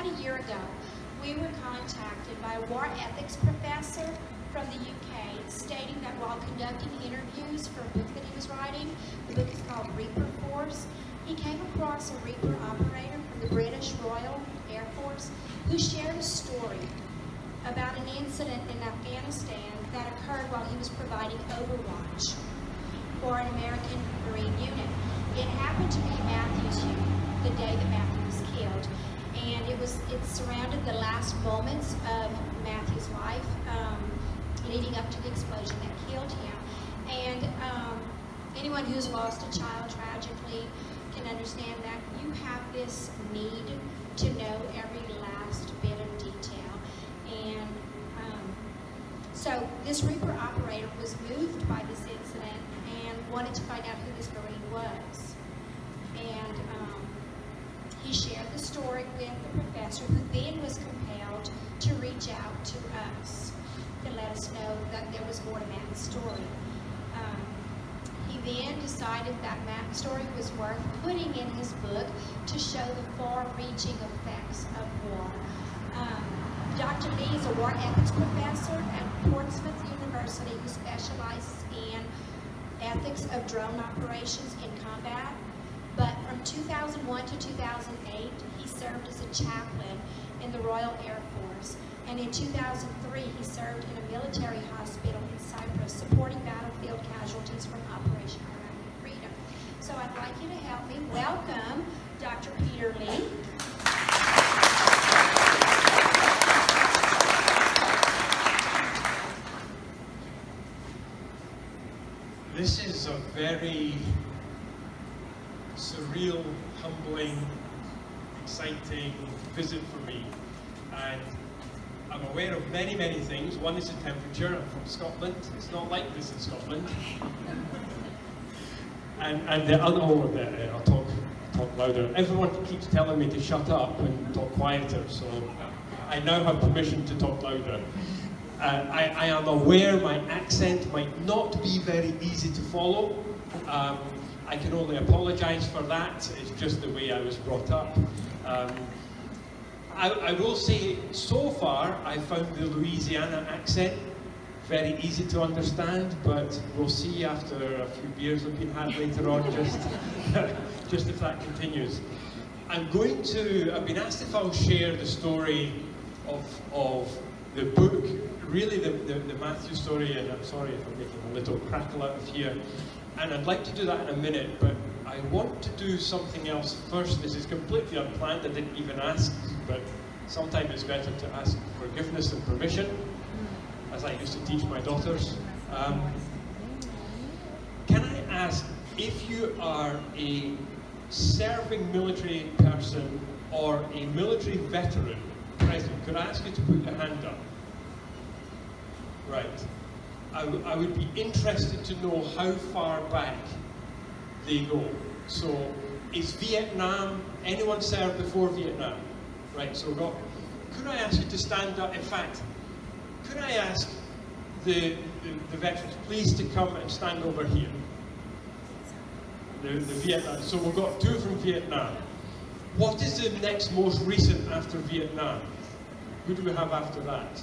about a year ago, we were contacted by a war ethics professor from the UK stating that while conducting interviews for a book that he was writing, the book is called Reaper Force, he came across a Reaper operator from the British Royal Air Force who shared a story about an incident in Afghanistan that occurred while he was providing overwatch for an American Marine unit. It happened to be Matthew's unit, the day that Matthew was killed, and it surrounded the last moments of Matthew's life, leading up to the explosion that killed him. And anyone who's lost a child tragically can understand that you have this need to know every last bit of detail. And so this Reaper operator was moved by this incident and wanted to find out who this Marine was. And he shared the story with the professor, who then was compelled to reach out to us to let us know that there was more to Matt's story. He then decided that Matt's story was worth putting in his book to show the far-reaching effects of war. Dr. Lee is a war ethics professor at Portsmouth University who specializes in ethics of drone operations in combat. But from 2001 to 2008, he served as a chaplain in the Royal Air Force. And in 2003, he served in a military hospital in Cyprus, supporting battlefield casualties from Operation Iraqi Freedom. So I'd like you to help me welcome Dr. Peter Lee. This is a very surreal, humbling, exciting visit for me. And I'm aware of many, many things. One is the temperature. I'm from Scotland. It's not like this in Scotland. and the other, I'll talk louder. Everyone keeps telling me to shut up and talk quieter, so I now have permission to talk louder. I am aware my accent might not be very easy to follow. I can only apologise for that. It's just the way I was brought up. I will say, so far, I found the Louisiana accent very easy to understand, but we'll see after a few beers have been had later on, just if that continues. I've been asked if I'll share the story of the book, really the Matthew story, and I'm sorry if I'm making a little crackle out of here. And I'd like to do that in a minute, but I want to do something else first. This is completely unplanned, I didn't even ask, but sometimes it's better to ask forgiveness and permission, as I used to teach my daughters. Can I ask, if you are a serving military person or a military veteran present, could I ask you to put your hand up? Right. I would be interested to know how far back they go. So, is Vietnam, anyone served before Vietnam? Right, so could I ask you to stand up? In fact, could I ask the veterans please to come and stand over here? The Vietnam, so we've got two from Vietnam. What is the next most recent after Vietnam? Who do we have after that?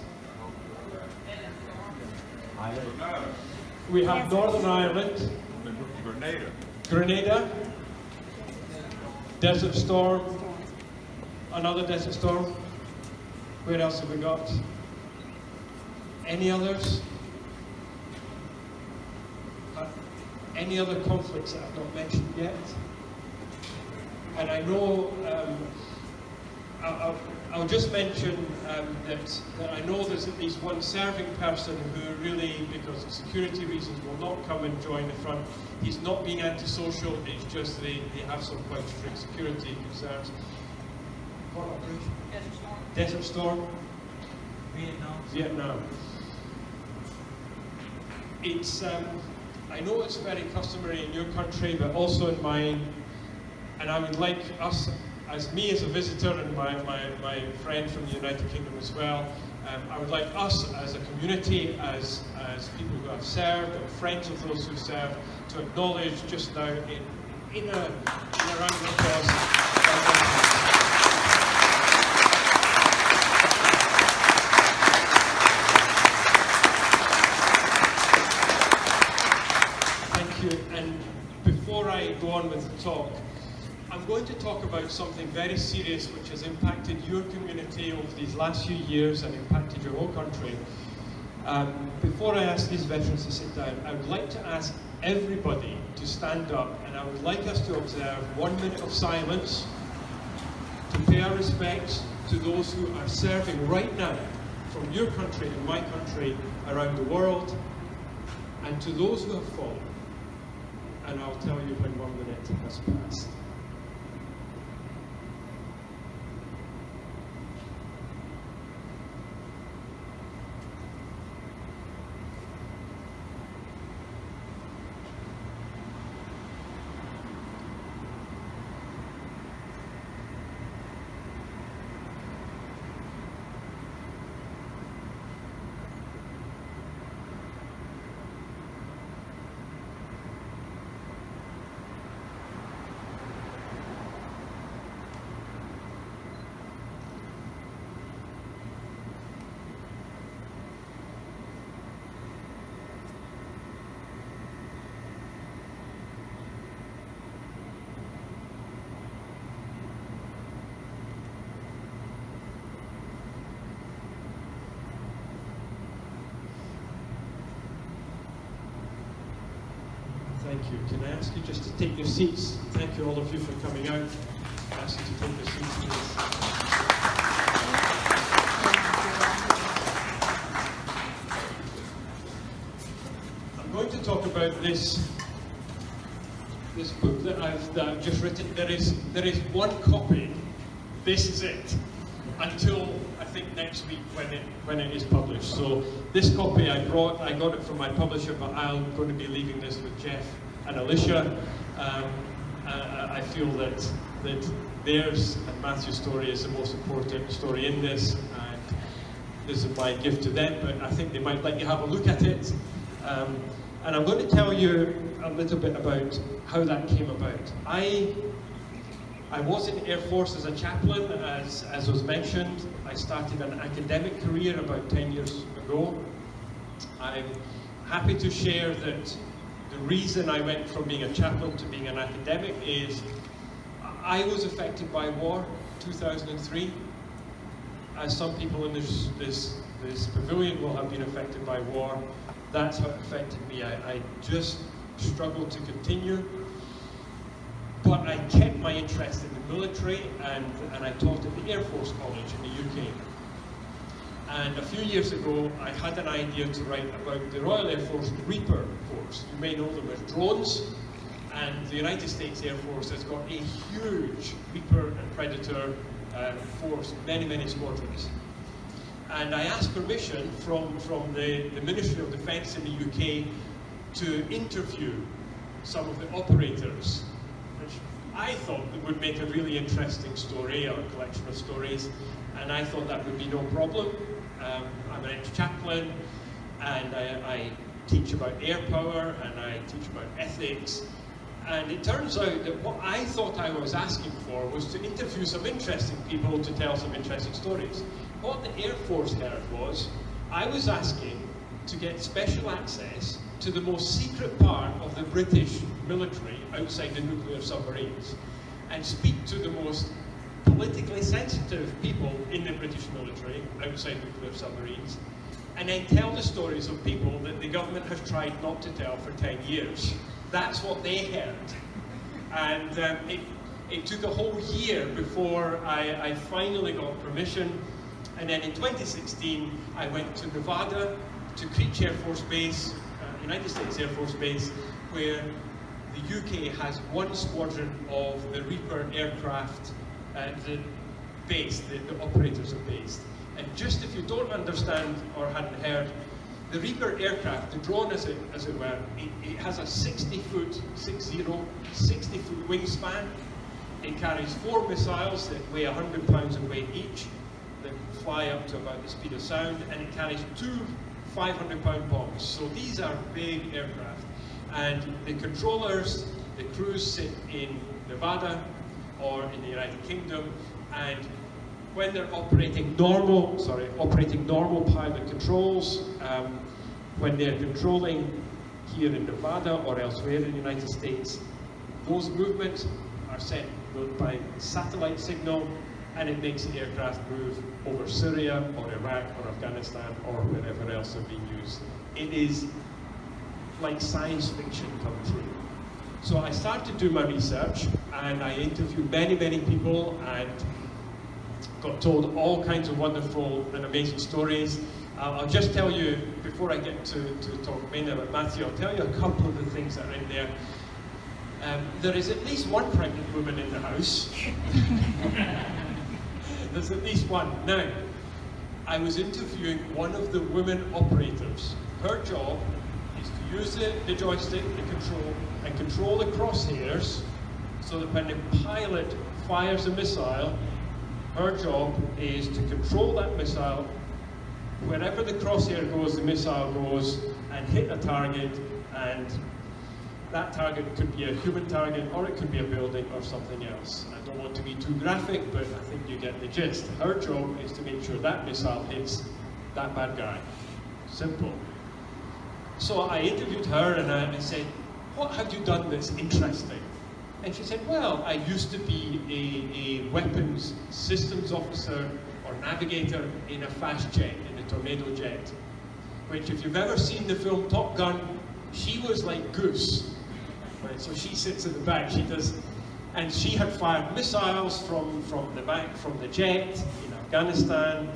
We have Northern Ireland, Grenada, Desert Storm, another Desert Storm. Where else have we got? Any others? Any other conflicts that I've not mentioned yet? And I know, I'll just mention that I know there's at least one serving person who really, because of security reasons, will not come and join the front. He's not being antisocial, it's just they have some quite strict security concerns. What operation? Desert Storm. Vietnam. It's, I know it's very customary in your country, but also in mine, and I would like us, as me as a visitor and my friend from the United Kingdom as well, I would like us as a community, as people who have served and friends of those who served, to acknowledge just now in a round of applause. something very serious which has impacted your community over these last few years and impacted your whole country. Before I ask these veterans to sit down, I would like to ask everybody to stand up, and I would like us to observe 1 minute of silence to pay our respects to those who are serving right now from your country and my country around the world, and to those who have fallen. And I'll tell you when 1 minute has passed. Thank you. Can I ask you just to take your seats? Thank you all of you for coming out. I ask you to take your seats, please. I'm going to talk about this book that I've just written. There is one copy. This is it. Until I think next week when it is published. So this copy I got it from my publisher, but I'm going to be leaving this with Jeff and Alicia. I feel that theirs and Matthew's story is the most important story in this, and this is my gift to them, but I think they might like you have a look at it. And I'm going to tell you a little bit about how that came about. I was in the Air Force as a chaplain, as was mentioned. I started an academic career about 10 years ago. I'm happy to share that the reason I went from being a chaplain to being an academic is I was affected by war, 2003. As some people in this pavilion will have been affected by war, that's how it affected me. I just struggled to continue. But I kept my interest in the military, and I taught at the Air Force College in the UK. And a few years ago, I had an idea to write about the Royal Air Force Reaper Force. You may know them as drones, and the United States Air Force has got a huge Reaper and Predator force, many squadrons. And I asked permission from the Ministry of Defence in the UK to interview some of the operators, which I thought would make a really interesting story, or a collection of stories, and I thought that would be no problem. I'm an ex-chaplain, and I teach about air power, and I teach about ethics, and it turns out that what I thought I was asking for was to interview some interesting people to tell some interesting stories. What the Air Force heard was, I was asking to get special access to the most secret part of the British military outside the nuclear submarines, and speak to the most politically sensitive people in the British military outside nuclear submarines, and then tell the stories of people that the government has tried not to tell for 10 years. That's what they heard. And it took a whole year before I finally got permission. And then in 2016, I went to Nevada, to Creech Air Force Base, United States Air Force Base, where the UK has one squadron of the Reaper aircraft the operators are based. And just if you don't understand or hadn't heard, the Reaper aircraft, the drone as it were, it has a 60-foot wingspan. It carries 4 missiles that weigh 100 pounds in weight each, that fly up to about the speed of sound, and it carries 2 500-pound bombs. So these are big aircraft. And the controllers, the crews sit in Nevada or in the United Kingdom, and when they're operating normal pilot controls, when they're controlling here in Nevada or elsewhere in the United States, those movements are set by satellite signal, and it makes the aircraft move over Syria or Iraq or Afghanistan or wherever else they're being used. It is like science fiction come true. So I started to do my research, and I interviewed many, many people and got told all kinds of wonderful and amazing stories. I'll just tell you, before I get to talk mainly about Matthew, I'll tell you a couple of the things that are in there. There is at least one pregnant woman in the house. There's at least one. Now, I was interviewing one of the women operators. Her job is to use the joystick, and control the crosshairs, so that when the pilot fires a missile, her job is to control that missile. Wherever the crosshair goes, the missile goes and hit a target, and that target could be a human target, or it could be a building or something else. I don't want to be too graphic, but I think you get the gist. Her job is to make sure that missile hits that bad guy. Simple. So I interviewed her and I said, what have you done that's interesting? And she said, well, I used to be a weapons systems officer or navigator in a fast jet, in a Tornado jet, which if you've ever seen the film Top Gun, she was like Goose. Right, so she sits at the back, and she had fired missiles from the back, from the jet in Afghanistan,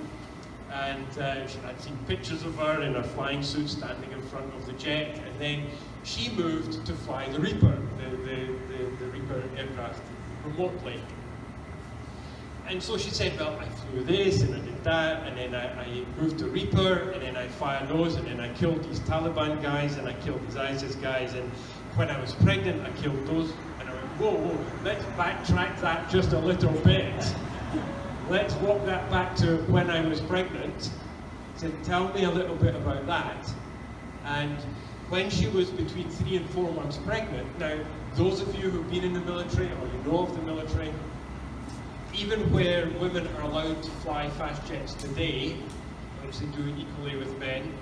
and I'd seen pictures of her in her flying suit standing in front of the jet, and then she moved to fly the Reaper, the Reaper aircraft remotely. And so she said, well, I flew this, and I did that, and then I moved to Reaper, and then I fired those, and then I killed these Taliban guys, and I killed these ISIS guys, and when I was pregnant, I killed those. And I went, whoa, let's backtrack that just a little bit. Let's walk that back to when I was pregnant. So tell me a little bit about that. And when she was between 3 and 4 months pregnant, now, those of you who've been in the military, or you know of the military, even where women are allowed to fly fast jets today, which they do equally with men,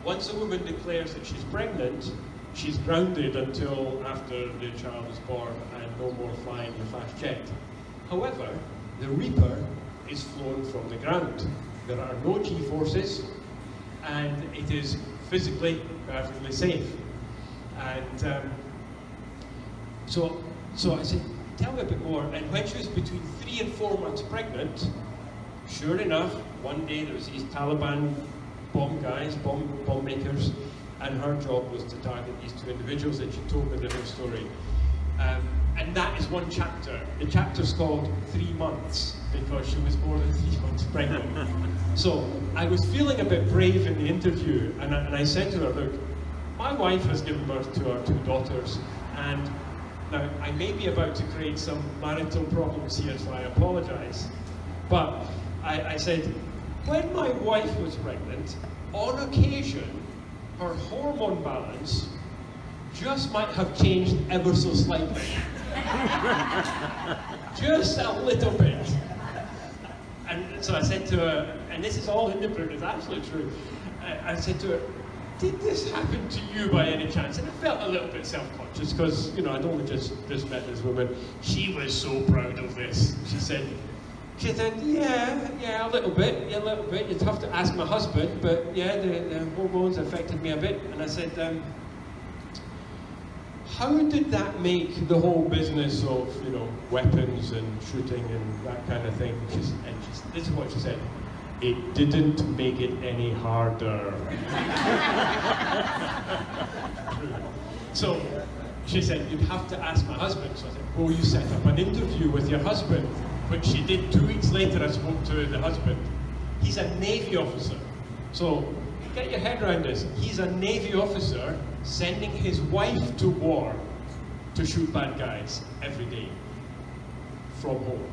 once a woman declares that she's pregnant, she's grounded until after the child is born and no more flying the fast jet. However, the Reaper is flown from the ground. There are no G-forces, and it is physically perfectly safe. And so I said, tell me a bit more. And when she was between 3 and 4 months pregnant, sure enough, one day there was these Taliban bomb guys, bomb makers, and her job was to target these 2 individuals, and she told me the whole story. And that is one chapter. The chapter's called 3 months, because she was more than 3 months pregnant. So I was feeling a bit brave in the interview, and I said to her, look, my wife has given birth to our 2 daughters, and now I may be about to create some marital problems here, so I apologize. But I said, when my wife was pregnant, on occasion, her hormone balance just might have changed ever so slightly. Just a little bit. And so I said to her, and this is all in the book, it's absolutely true. I said to her, did this happen to you by any chance? And I felt a little bit self-conscious because, you know, I'd only just met this woman. She was so proud of this. She said, yeah, a little bit. You'd have to ask my husband, but yeah, the hormones affected me a bit. And I said, how did that make the whole business of, you know, weapons and shooting and that kind of thing? This is what she said. It didn't make it any harder. So she said, you'd have to ask my husband. So I said, oh, you set up an interview with your husband, which she did. 2 weeks later, I spoke to the husband. He's a Navy officer. So get your head around this. He's a Navy officer sending his wife to war to shoot bad guys every day from home.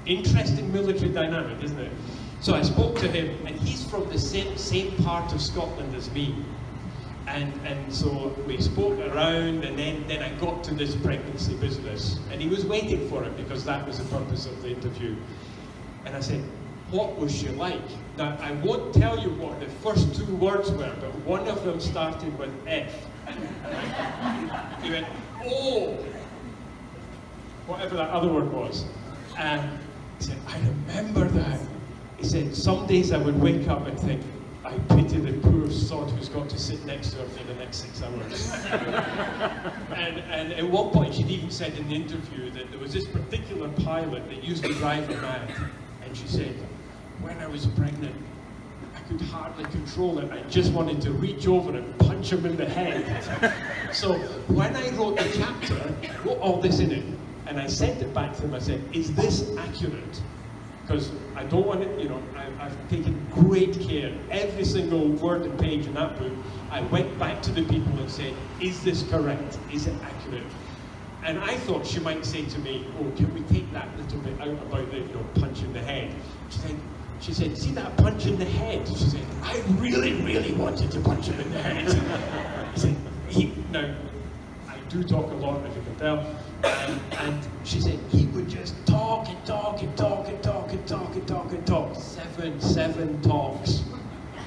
Interesting military dynamic, isn't it? So I spoke to him, and he's from the same part of Scotland as me. And so we spoke around, and then I got to this pregnancy business. And he was waiting for it, because that was the purpose of the interview. And I said, what was she like? Now, I won't tell you what the first 2 words were, but one of them started with F. He went, oh. whatever that other word was. And he said, I remember that. He said, some days I would wake up and think, I pity the poor sod who's got to sit next to her for the next 6 hours. and at one point she'd even said in the interview that there was this particular pilot that used to drive her mad. And she said, when I was pregnant, I could hardly control it. I just wanted to reach over and punch him in the head. So when I wrote the chapter, I wrote all this in it. And I sent it back to him. I said, is this accurate? Because I don't want it, you know, I've taken great care. Every single word and page in that book, I went back to the people and said, is this correct? Is it accurate? And I thought she might say to me, oh, can we take that little bit out about the, you know, punch in the head? She said, see that punch in the head? She said, I really, really wanted to punch him in the head. He said, now, I do talk a lot, as you can tell. And she said, he would just talk and talk and talk and talk and talk and talk and talk. Seven talks.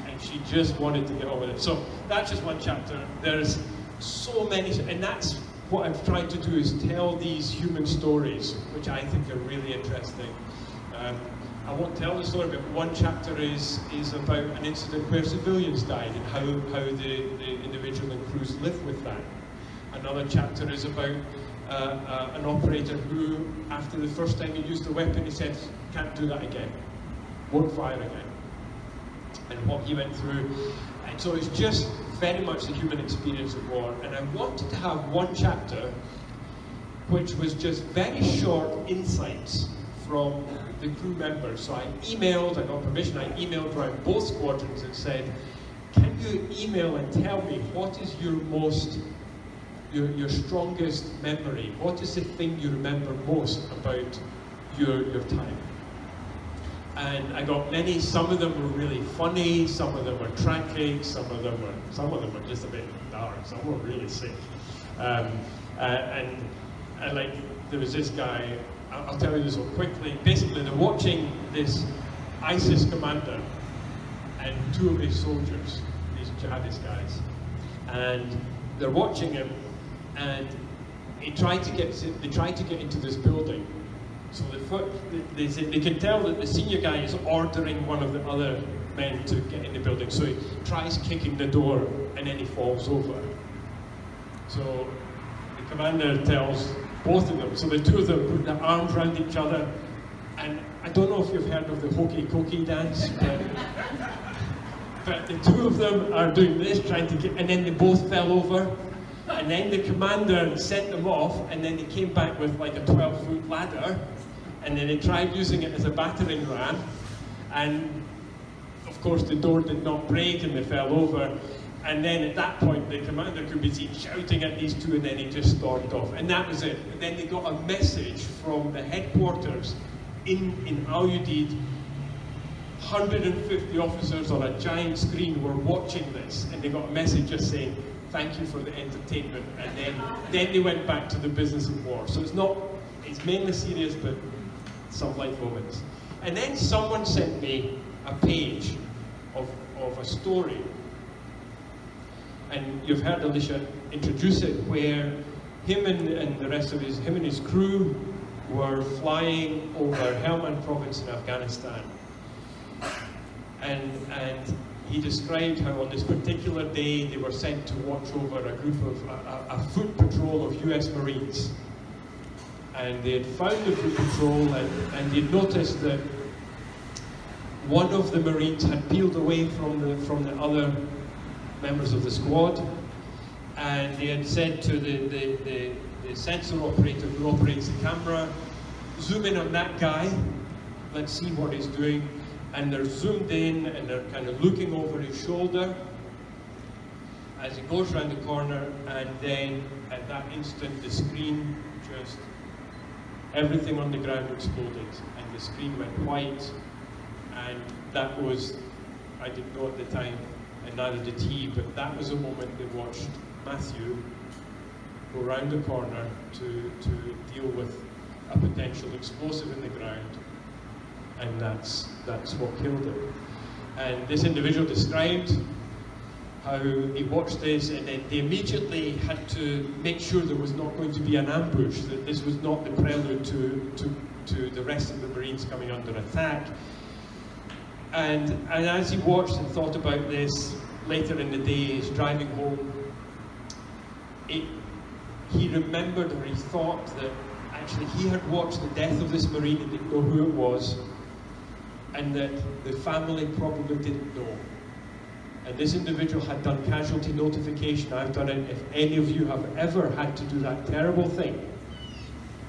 And she just wanted to get on with it. So that's just one chapter. There's so many, and that's what I've tried to do, is tell these human stories, which I think are really interesting. I won't tell the story, but one chapter is about an incident where civilians died and how the individual and crews live with that. Another chapter is about an operator who, after the first time he used the weapon, he said, can't do that again, won't fire again, and what he went through. And so it's just very much the human experience of war. And I wanted to have one chapter which was just very short insights from the crew members. So I got permission, I emailed around both squadrons and said, can you email and tell me what is your strongest memory? What is the thing you remember most about your time? And I got many. Some of them were really funny, some of them were tragic, some of them were just a bit dark, some were really sick. And like, there was this guy, I'll tell you this one quickly. Basically, they're watching this ISIS commander and two of his soldiers, these jihadist guys, and they're watching him, and they try to get into this building. So they can tell that the senior guy is ordering one of the other men to get in the building. So he tries kicking the door, and then he falls over. So the commander tells both of them. So the two of them put their arms around each other, and I don't know if you've heard of the hokey cokey dance, but the two of them are doing this, trying to get, and then they both fell over. And then the commander sent them off, and then they came back with like a 12-foot ladder, and then they tried using it as a battering ram, and of course the door did not break and they fell over. And then at that point the commander could be seen shouting at these two, and then he just stormed off. And that was it. And then they got a message from the headquarters in Al Udeid. 150 officers on a giant screen were watching this, and they got a message just saying, thank you for the entertainment, and then they went back to the business of war. So it's mainly serious, but some light moments. And then someone sent me a page of a story, and you've heard Alicia introduce it, where him and the rest of him and his crew were flying over Helmand province in Afghanistan. And he described how on this particular day they were sent to watch over a group of a foot patrol of US Marines. And they had found the foot patrol, and they'd noticed that one of the Marines had peeled away from the other members of the squad, and they had said to the sensor operator who operates the camera, zoom in on that guy, let's see what he's doing. And they're zoomed in, and they're kind of looking over his shoulder as he goes around the corner, and then at that instant the screen just, everything on the ground exploded, and the screen went white. And that was, I didn't know at the time, and neither did he, but that was a moment they watched Matthew go around the corner to deal with a potential explosive in the ground. And that's what killed him. And this individual described how they watched this and then they immediately had to make sure there was not going to be an ambush, that this was not the prelude to the rest of the Marines coming under attack. And as he watched and thought about this later in the day, he's driving home, he remembered, or he thought, that actually he had watched the death of this Marine and didn't know who it was, and that the family probably didn't know. And this individual had done casualty notification. I've done it. If any of you have ever had to do that terrible thing,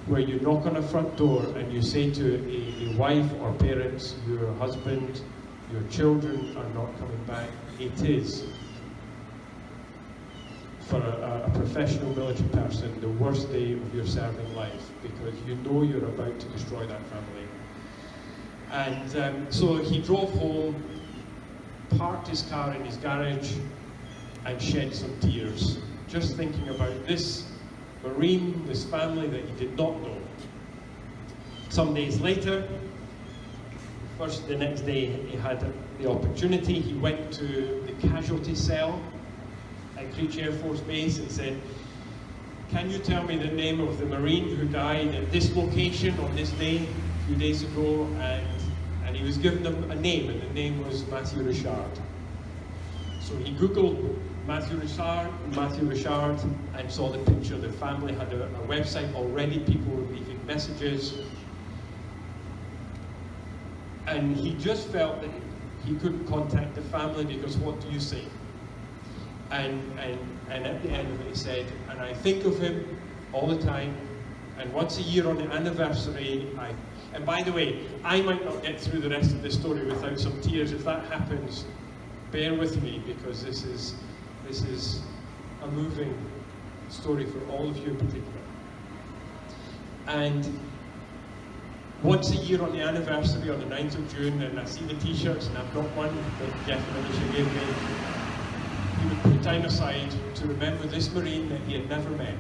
where you knock on a front door and you say to a wife or parents, your husband, your children are not coming back, it is, for a professional military person, the worst day of your serving life, because you know you're about to destroy that family. And so he drove home, parked his car in his garage, and shed some tears, just thinking about this Marine, this family that he did not know. Some days later, the next day he had the opportunity, he went to the casualty cell at Creech Air Force Base and said, "Can you tell me the name of the Marine who died at this location on this day, a few days ago?" And he was given a name, and the name was Matthew Richard. So he Googled Matthew Richard, and saw the picture. The family had a website already, people were leaving messages. And he just felt that he couldn't contact the family because what do you say? And at the end of it he said, "And I think of him all the time, and once a year on the anniversary, and by the way, I might not get through the rest of the story without some tears. If that happens, bear with me, because this is a moving story for all of you in particular." And once a year on the anniversary, on the 9th of June, and I see the t-shirts, and I've got one that Jeff and Alicia gave me, he would put time aside to remember this Marine that he had never met.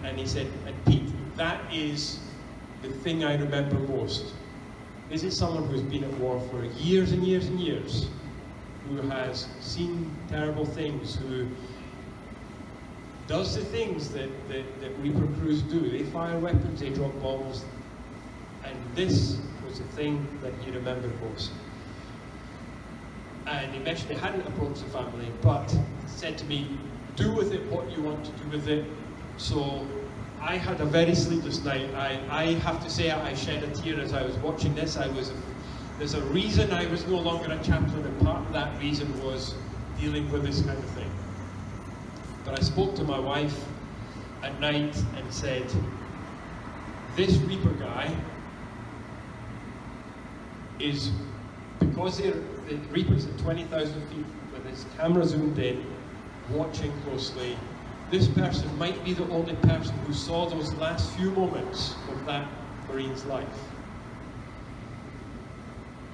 And he said, "And Pete, that is the thing I remember most. This is someone who's been at war for years and years and years, who has seen terrible things, who does the things that Reaper crews do. They fire weapons, they drop bombs, and this was the thing that he remembered most." And he mentioned he hadn't approached the family, but said to me, "Do with it what you want to do with it." So I had a very sleepless night. I have to say I shed a tear as I was watching this. There's a reason I was no longer a chaplain, and part of that reason was dealing with this kind of thing. But I spoke to my wife at night and said, "This Reaper guy is, because the Reaper's at 20,000 feet with his camera zoomed in, watching closely, this person might be the only person who saw those last few moments of that Marine's life."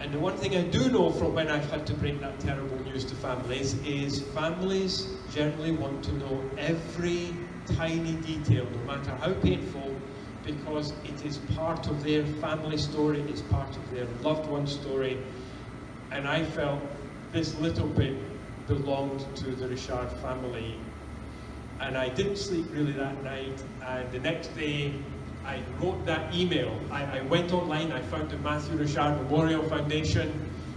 And the one thing I do know from when I've had to bring that terrible news to families is families generally want to know every tiny detail, no matter how painful, because it is part of their family story, it's part of their loved one's story. And I felt this little bit belonged to the Richard family. And I didn't sleep really that night, and the next day I wrote that email. I went online, I found the Matthew Richard Memorial Foundation,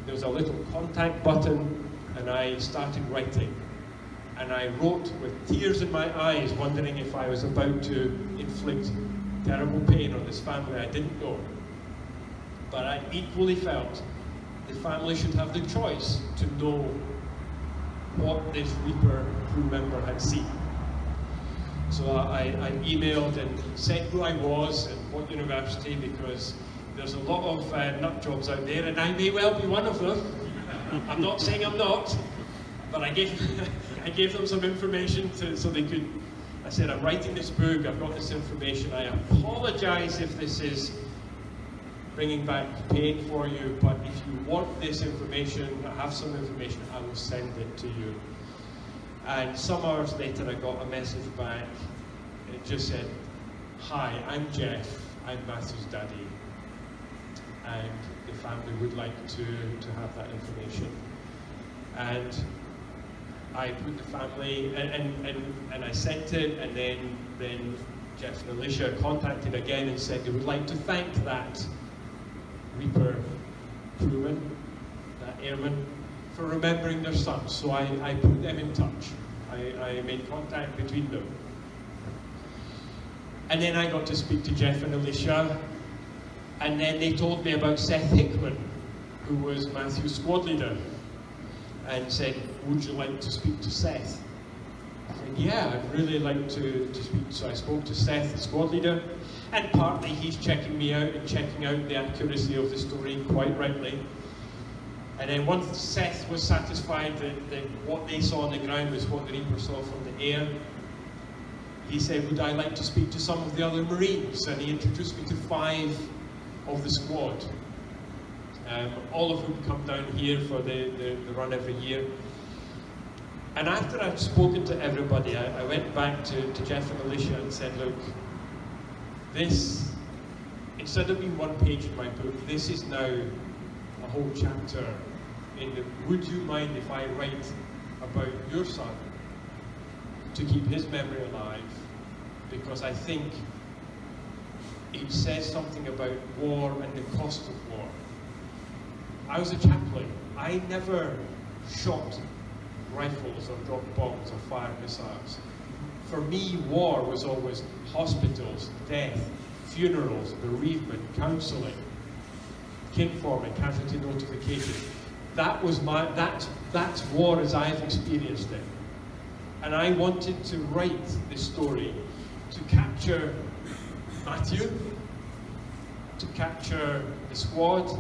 there was a little contact button, and I started writing. And I wrote with tears in my eyes, wondering if I was about to inflict terrible pain on this family I didn't know. But I equally felt the family should have the choice to know what this Reaper crew member had seen. So I emailed and said who I was and what university, because there's a lot of nut jobs out there, and I may well be one of them. I'm not saying I'm not, but I gave them some information so they could. I said, "I'm writing this book, I've got this information, I apologize if this is bringing back pain for you, but if you want this information, I have some information, I will send it to you." And some hours later I got a message back, and it just said, "Hi, I'm Jeff, I'm Matthew's daddy, and the family would like to have that information." And I put the family, and I sent it, and then Jeff and Alicia contacted again and said they would like to thank that Reaper crewman, that airman, for remembering their son. So I put them in touch. I made contact between them. And then I got to speak to Jeff and Alicia, and then they told me about Seth Hickman, who was Matthew's squad leader, and said, would you like to speak to Seth? I said, yeah, I'd really like to speak. So I spoke to Seth, the squad leader, and partly he's checking me out and checking out the accuracy of the story, quite rightly. And then once Seth was satisfied that what they saw on the ground was what the Reaper saw from the air, he said, would I like to speak to some of the other Marines? And he introduced me to 5 of the squad, all of whom come down here for the run every year. And after I'd spoken to everybody, I went back to Jeff and Alicia and said, look, this, instead of being one page in my book, this is now a whole chapter in the, would you mind if I write about your son to keep his memory alive? Because I think it says something about war and the cost of war. I was a chaplain. I never shot rifles or dropped bombs or fired missiles. For me, war was always hospitals, death, funerals, bereavement, counselling, kinforming, casualty notification. That was that's war as I've experienced it. And I wanted to write this story to capture Matthew, to capture the squad,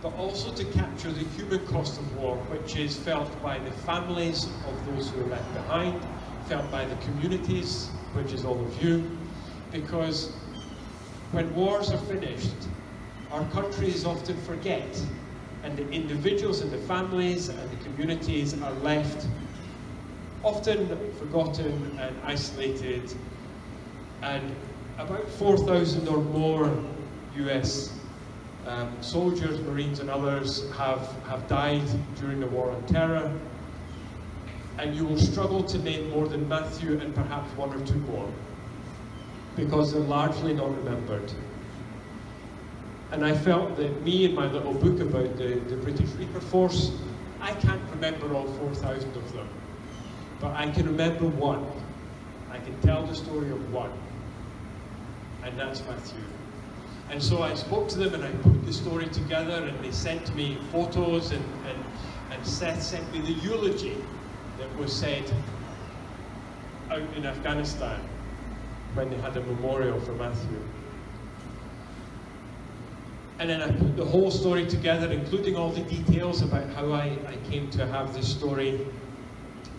but also to capture the human cost of war, which is felt by the families of those who are left behind, felt by the communities, which is all of you, because when wars are finished, our countries often forget, and the individuals and the families and the communities are left often forgotten and isolated. And about 4,000 or more US soldiers, Marines and others have died during the War on Terror. And you will struggle to name more than Matthew and perhaps 1 or 2 more, because they're largely not remembered. And I felt that me and my little book about the British Reaper Force, I can't remember all 4,000 of them, but I can remember 1. I can tell the story of 1, and that's Matthew. And so I spoke to them and I put the story together, and they sent me photos, and Seth sent me the eulogy that was said out in Afghanistan when they had a memorial for Matthew. And then I put the whole story together, including all the details about how I came to have this story.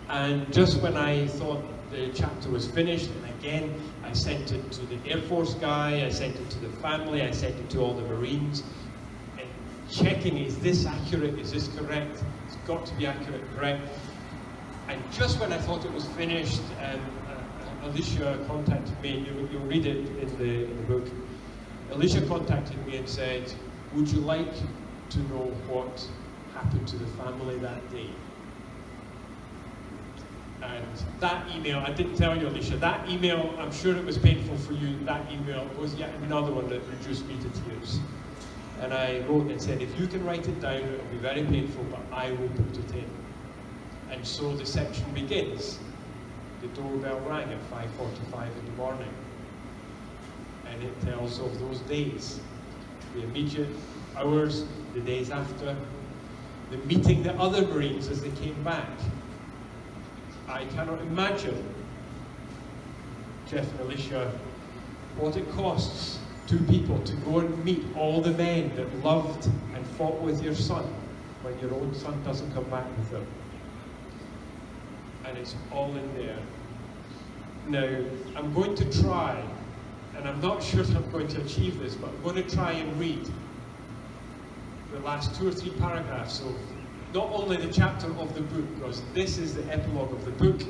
And just when I thought the chapter was finished, and again, I sent it to the Air Force guy, I sent it to the family, I sent it to all the Marines, and checking, is this accurate, is this correct? It's got to be accurate and correct. And just when I thought it was finished, Alicia contacted me, you'll read it in the book. Alicia contacted me and said, would you like to know what happened to the family that day? And that email, I didn't tell you, Alicia, that email, I'm sure it was painful for you, that email was yet another one that reduced me to tears. And I wrote and said, if you can write it down, it'll be very painful, but I will put it in. And so the section begins. The doorbell rang at 5:45 in the morning. And it tells of those days, the immediate hours, the days after, the meeting the other Marines as they came back. I cannot imagine, Jeff and Alicia, what it costs 2 people to go and meet all the men that loved and fought with your son when your own son doesn't come back with them. And it's all in there. Now, I'm going to try, and I'm not sure I'm going to achieve this, but I'm going to try and read the last 2 or 3 paragraphs of not only the chapter of the book, because this is the epilogue of the book,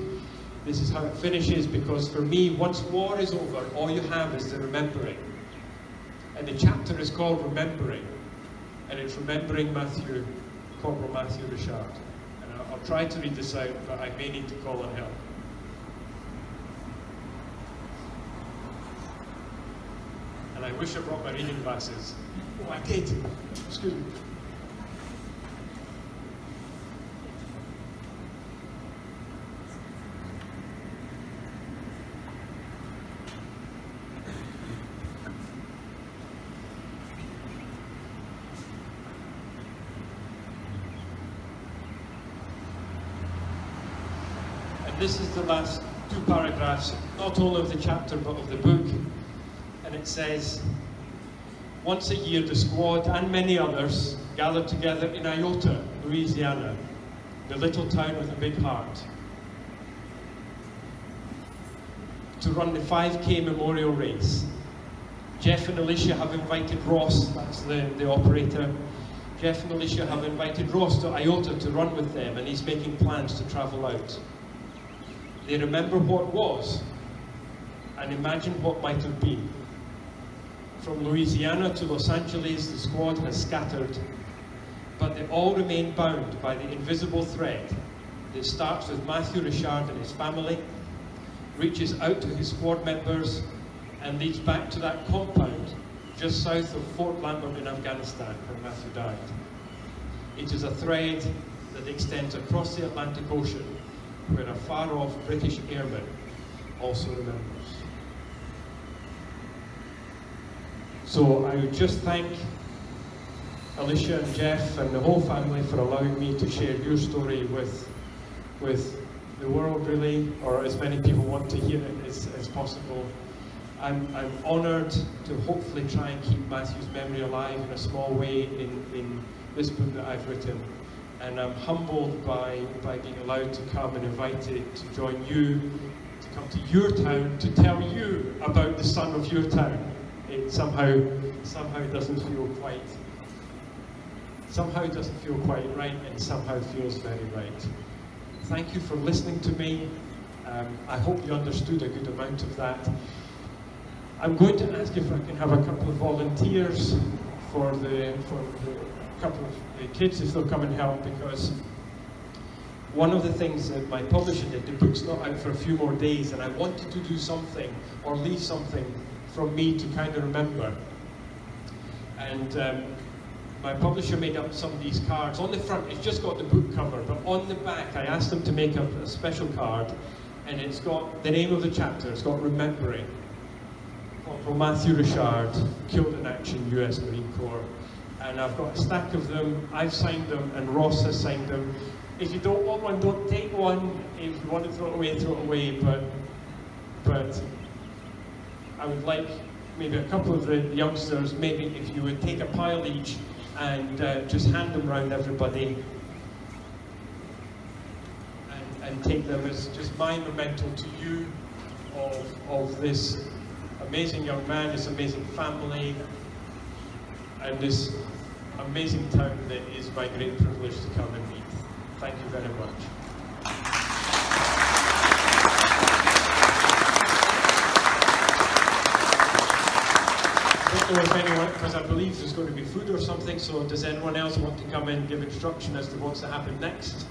this is how it finishes, because for me, once war is over, all you have is the remembering. And the chapter is called Remembering, and it's remembering Matthew, Corporal Matthew Richard. And I'll try to read this out, but I may need to call on help. And I wish I brought my reading glasses. Oh, I did. Excuse me. And this is the last 2 paragraphs, not only of the chapter, but of the book. And it says, once a year the squad and many others gathered together in Iota, Louisiana, the little town with a big heart, to run the 5K memorial race. Jeff and Alicia have invited Ross, that's the operator, Jeff and Alicia have invited Ross to Iota to run with them, and he's making plans to travel out. They remember what was and imagine what might have been. From Louisiana to Los Angeles, the squad has scattered, but they all remain bound by the invisible thread that starts with Matthew Richard and his family, reaches out to his squad members, and leads back to that compound just south of Fort Lambert in Afghanistan, where Matthew died. It is a thread that extends across the Atlantic Ocean, where a far-off British airman also remembers. So I would just thank Alicia and Jeff and the whole family for allowing me to share your story with the world, really, or as many people want to hear it as possible. I'm honoured to hopefully try and keep Matthew's memory alive in a small way in this book that I've written. And I'm humbled by being allowed to come and invited to join you, to come to your town, to tell you about the son of your town. It somehow doesn't feel quite right, and somehow feels very right. Thank you for listening to me. I hope you understood a good amount of that. I'm going to ask if I can have a couple of volunteers for the couple of the kids, if they'll come and help, because one of the things that my publisher did, the book's not out for a few more days, and I wanted to do something or leave something from me to kind of remember. And my publisher made up some of these cards. On the front, it's just got the book cover, but on the back, I asked them to make up a special card, and it's got the name of the chapter. It's got Remembering. Corporal Matthew Richard, killed in action, US Marine Corps. And I've got a stack of them. I've signed them, and Ross has signed them. If you don't want one, don't take one. If you want to throw it away, throw it away. But I would like maybe a couple of the youngsters, maybe if you would take a pile each and just hand them around everybody and take them as just my memento to you of this amazing young man, this amazing family, and this amazing town that is my great privilege to come and meet. Thank you very much. I don't know if anyone, because I believe there's going to be food or something, so does anyone else want to come in and give instruction as to what's to happen next?